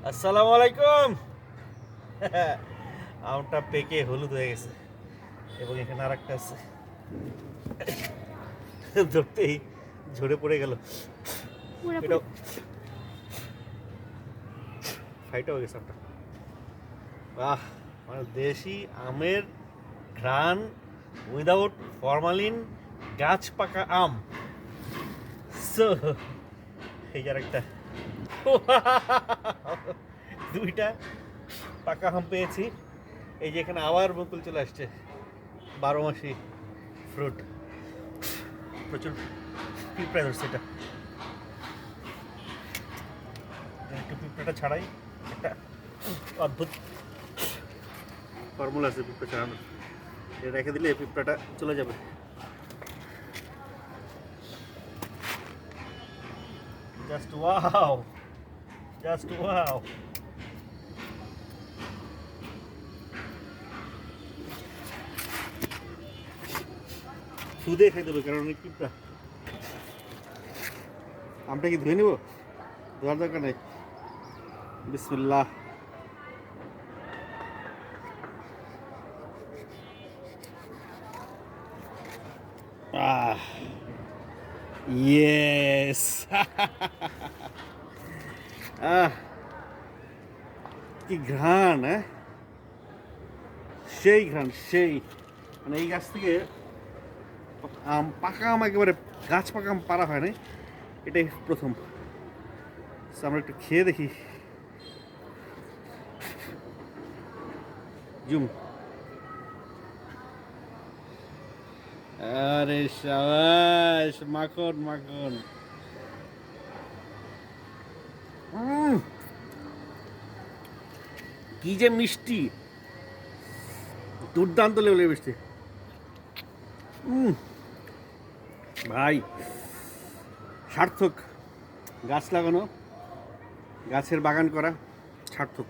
আসসালামু আলাইকুম। আমটা পেকে হলুদ হয়ে গেছে এবং এখানে আর একটা আছে, ধরতেই ঝরে পড়ে গেল। এটাও ফাইটা হয়ে গেছে আমটা। বাহ, মানে দেশি আমের ঘ্রাণ উইদাউট ফরমালিন, গাছ পাকা আম। সো এই আর একটা দুইটা পাকা আম পেয়েছি। এই যে এখানে আবার বকুল চলে আসছে, 12 মাসি ফ্রুট। প্রচুর পিঁপড়া ধরছে। এটা একটু পিঁপড়াটা ছাড়াই, একটা অদ্ভুত ফর্মুলা আছে পিঁপড়া ছাড়ানোর। এটা রেখে দিলে পিঁপড়াটা চলে যাবে। Just wow, just wow. সুদে খাই দেবে, কারণ অনেক পিঁপড়া। আমটা কি ধুয়ে নিব? ধোয়ার দরকার নেই। বিসমিল্লাহ। ইয়েস। কি ঘ্রাণ! সেই ঘ্রাণ, সেই মানে এই গাছ থেকে আম, পাকা আম, একেবারে গাছ পাকা আম পারা হয় না, এটাই প্রথম। আমরা একটু খেয়ে দেখি। জুম। আরে শাবাশ, মাখন মাখন। কি যে মিষ্টি, দুর্দান্ত লেভেলের মিষ্টি। ভাই সার্থক, গাছ লাগানো, গাছের বাগান করা সার্থক।